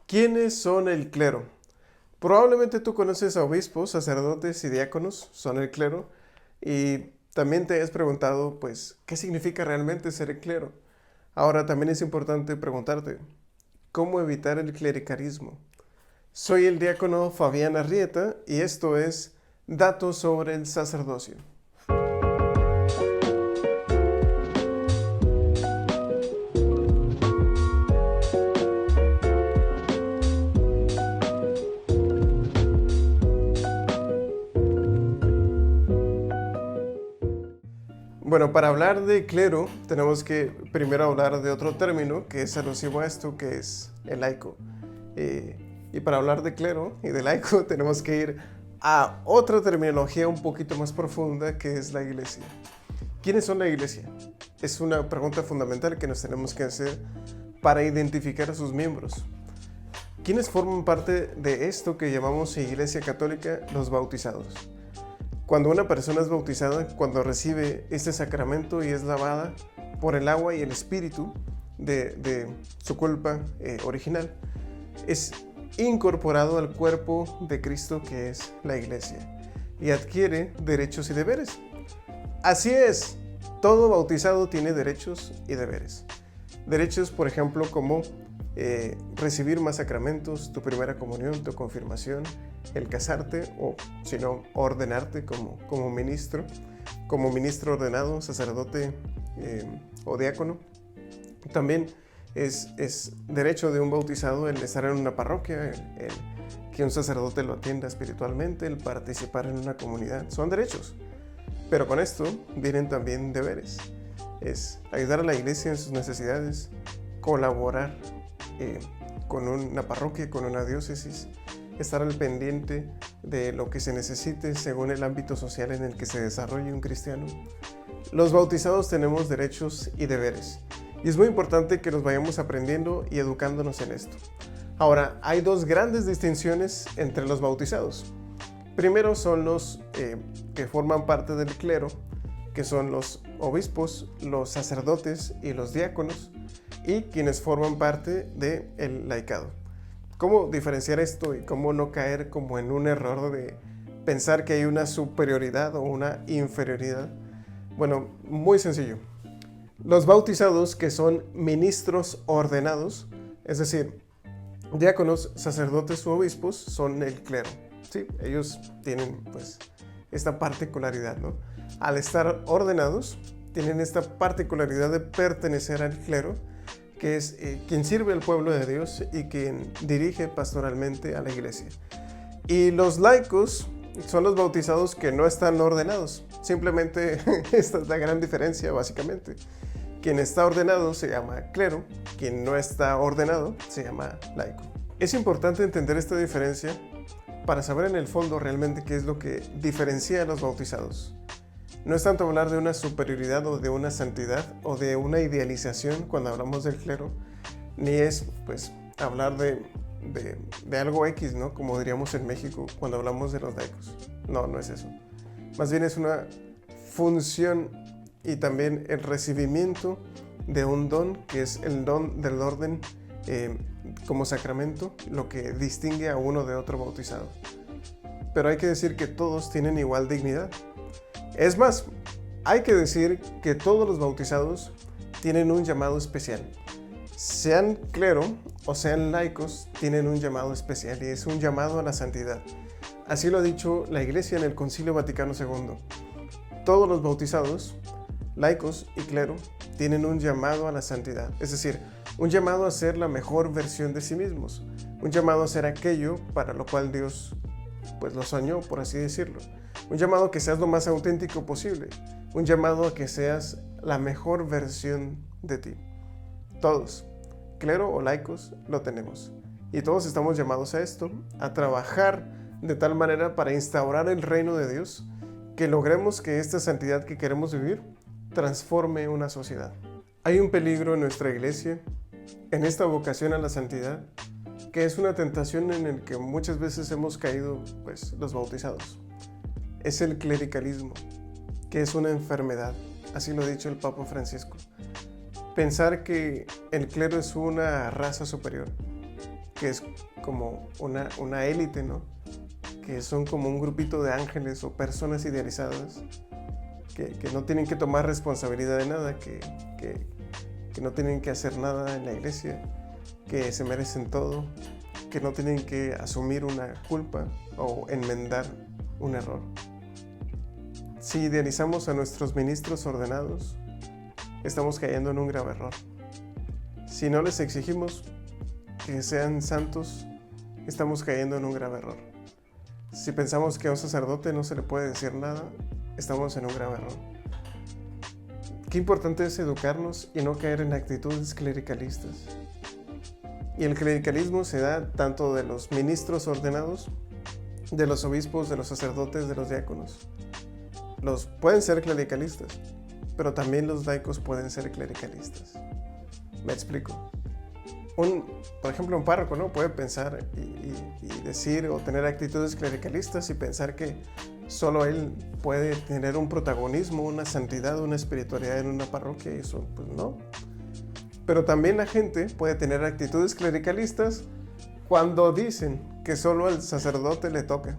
¿Quiénes son el clero? Probablemente tú conoces a obispos, sacerdotes y diáconos, son el clero, y también te has preguntado, pues, ¿qué significa realmente ser el clero? Ahora también es importante preguntarte, ¿cómo evitar el clericalismo? Soy el diácono Fabián Arrieta y esto es Datos sobre el sacerdocio. Bueno, para hablar de clero tenemos que primero hablar de otro término que es alusivo a esto, que es el laico. Y para hablar de clero y de laico tenemos que ir a otra terminología un poquito más profunda, que es la iglesia. ¿Quiénes son la iglesia? Es una pregunta fundamental que nos tenemos que hacer para identificar a sus miembros. ¿Quiénes forman parte de esto que llamamos iglesia católica? Los bautizados. Cuando una persona es bautizada, cuando recibe este sacramento y es lavada por el agua y el espíritu de su culpa original, es incorporado al cuerpo de Cristo, que es la iglesia, y adquiere derechos y deberes. Así es, todo bautizado tiene derechos y deberes. Derechos, por ejemplo, como recibir más sacramentos, tu primera comunión, tu confirmación, el casarte o, si no, ordenarte como ministro ordenado, sacerdote o diácono. También es derecho de un bautizado el estar en una parroquia, el que un sacerdote lo atienda espiritualmente, el participar en una comunidad. Son derechos, pero con esto vienen también deberes. Es ayudar a la iglesia en sus necesidades, colaborar con una parroquia, con una diócesis, estar al pendiente de lo que se necesite según el ámbito social en el que se desarrolle un cristiano. Los bautizados tenemos derechos y deberes, y es muy importante que nos vayamos aprendiendo y educándonos en esto. Ahora, hay dos grandes distinciones entre los bautizados. Primero son los que forman parte del clero, que son los obispos, los sacerdotes y los diáconos, y quienes forman parte del laicado. ¿Cómo diferenciar esto y cómo no caer como en un error de pensar que hay una superioridad o una inferioridad? Bueno, muy sencillo. Los bautizados, que son ministros ordenados, es decir, diáconos, sacerdotes u obispos, son el clero. Sí, ellos tienen pues esta particularidad, ¿no? Al estar ordenados, tienen esta particularidad de pertenecer al clero, que es quien sirve al pueblo de Dios y quien dirige pastoralmente a la iglesia. Y los laicos son los bautizados que no están ordenados. Simplemente esta es la gran diferencia, básicamente. Quien está ordenado se llama clero, quien no está ordenado se llama laico. Es importante entender esta diferencia para saber en el fondo realmente qué es lo que diferencia a los bautizados. No es tanto hablar de una superioridad o de una santidad o de una idealización cuando hablamos del clero, ni es pues hablar de algo X, ¿no? Como diríamos en México cuando hablamos de los laicos. No, no es eso. Más bien es una función y también el recibimiento de un don, que es el don del orden como sacramento, lo que distingue a uno de otro bautizado. Pero hay que decir que todos tienen igual dignidad. Es más, hay que decir que todos los bautizados tienen un llamado especial. Sean clero o sean laicos, tienen un llamado especial y es un llamado a la santidad. Así lo ha dicho la Iglesia en el Concilio Vaticano II. Todos los bautizados, laicos y clero, tienen un llamado a la santidad. Es decir, un llamado a ser la mejor versión de sí mismos. Un llamado a ser aquello para lo cual Dios pues lo soñó, por así decirlo. Un llamado a que seas lo más auténtico posible. Un llamado a que seas la mejor versión de ti. Todos, clero o laicos, lo tenemos. Y todos estamos llamados a esto, a trabajar de tal manera para instaurar el reino de Dios, que logremos que esta santidad que queremos vivir transforme una sociedad. Hay un peligro en nuestra iglesia, en esta vocación a la santidad, que es una tentación en el que muchas veces hemos caído pues, los bautizados. Es el clericalismo, que es una enfermedad, así lo ha dicho el Papa Francisco. Pensar que el clero es una raza superior. que es como una élite, ¿no? Que son como un grupito de ángeles o personas idealizadas que no tienen que tomar responsabilidad de nada, que no tienen que hacer nada en la iglesia, que se merecen todo, que no tienen que asumir una culpa o enmendar un error. Si idealizamos a nuestros ministros ordenados, estamos cayendo en un grave error. Si no les exigimos que sean santos, estamos cayendo en un grave error. Si pensamos que a un sacerdote no se le puede decir nada, estamos en un grave error. Qué importante es educarnos y no caer en actitudes clericalistas. Y el clericalismo se da tanto de los ministros ordenados, de los obispos, de los sacerdotes, de los diáconos. Pueden ser clericalistas, pero también los laicos pueden ser clericalistas. Me explico. Por ejemplo, un párroco, ¿no? Puede pensar y decir o tener actitudes clericalistas y pensar que solo él puede tener un protagonismo, una santidad, una espiritualidad en una parroquia, y eso, pues no. Pero también la gente puede tener actitudes clericalistas cuando dicen que solo al sacerdote le toca,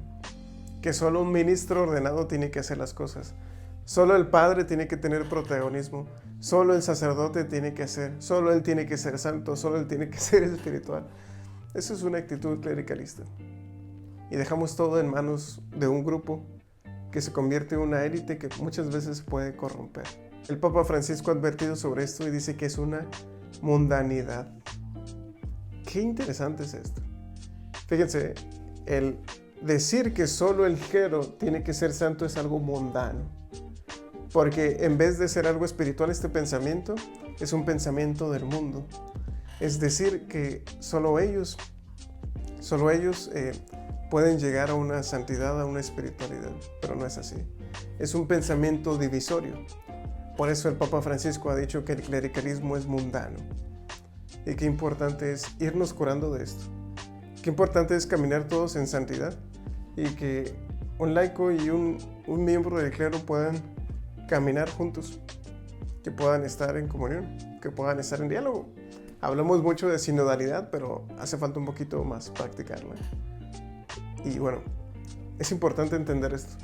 que solo un ministro ordenado tiene que hacer las cosas, solo el padre tiene que tener protagonismo, solo el sacerdote tiene que hacer, solo él tiene que ser santo, solo él tiene que ser espiritual. Eso es una actitud clericalista. Y dejamos todo en manos de un grupo que se convierte en una élite que muchas veces puede corromper. El Papa Francisco ha advertido sobre esto y dice que es una mundanidad. Qué interesante es esto. Fíjense, el decir que solo el clero tiene que ser santo es algo mundano, porque en vez de ser algo espiritual, este pensamiento es un pensamiento del mundo. Es decir, que solo ellos pueden llegar a una santidad, a una espiritualidad, pero no es así. Es un pensamiento divisorio. Por eso el Papa Francisco ha dicho que el clericalismo es mundano. Y qué importante es irnos curando de esto. Qué importante es caminar todos en santidad y que un laico y un miembro del clero puedan caminar juntos, que puedan estar en comunión, que puedan estar en diálogo. Hablamos mucho de sinodalidad, pero hace falta un poquito más practicarla. Y bueno, es importante entender esto.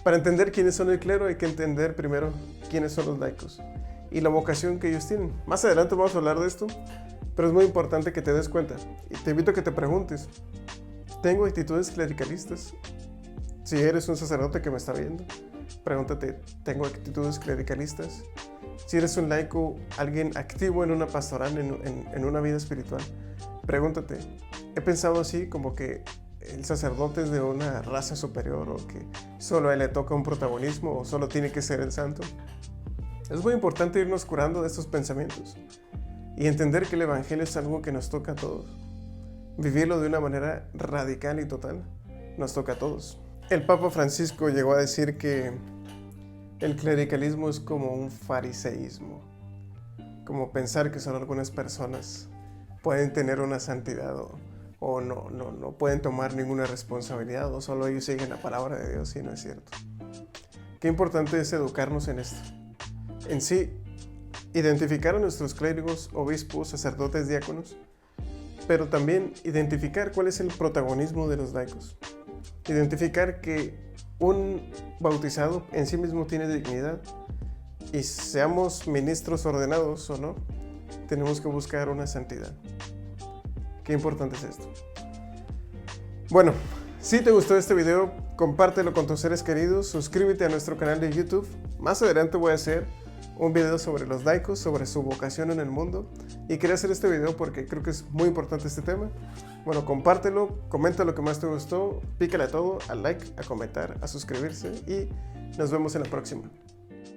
Para entender quiénes son el clero hay que entender primero quiénes son los laicos y la vocación que ellos tienen. Más adelante vamos a hablar de esto, pero es muy importante que te des cuenta. Y te invito a que te preguntes, ¿tengo actitudes clericalistas? Si eres un sacerdote que me está viendo, pregúntate, ¿tengo actitudes clericalistas? Si eres un laico, alguien activo en una pastoral, en una vida espiritual, pregúntate, ¿he pensado así como que el sacerdote es de una raza superior o que solo a él le toca un protagonismo o solo tiene que ser el santo? Es muy importante irnos curando de estos pensamientos y entender que el evangelio es algo que nos toca a todos. Vivirlo de una manera radical y total nos toca a todos. El Papa Francisco llegó a decir que el clericalismo es como un fariseísmo, como pensar que solo algunas personas pueden tener una santidad o no pueden tomar ninguna responsabilidad o solo ellos siguen la palabra de Dios, y no es cierto. Qué importante es educarnos en esto. En sí, identificar a nuestros clérigos, obispos, sacerdotes, diáconos, pero también identificar cuál es el protagonismo de los laicos. Identificar que un bautizado en sí mismo tiene dignidad y seamos ministros ordenados o no, tenemos que buscar una santidad. Qué importante es esto. Bueno, si te gustó este video, compártelo con tus seres queridos, suscríbete a nuestro canal de YouTube. Más adelante voy a hacer un video sobre los laicos, sobre su vocación en el mundo, y quería hacer este video porque creo que es muy importante este tema. Bueno, compártelo, comenta lo que más te gustó, pícale a todo, al like, a comentar, a suscribirse, y nos vemos en la próxima.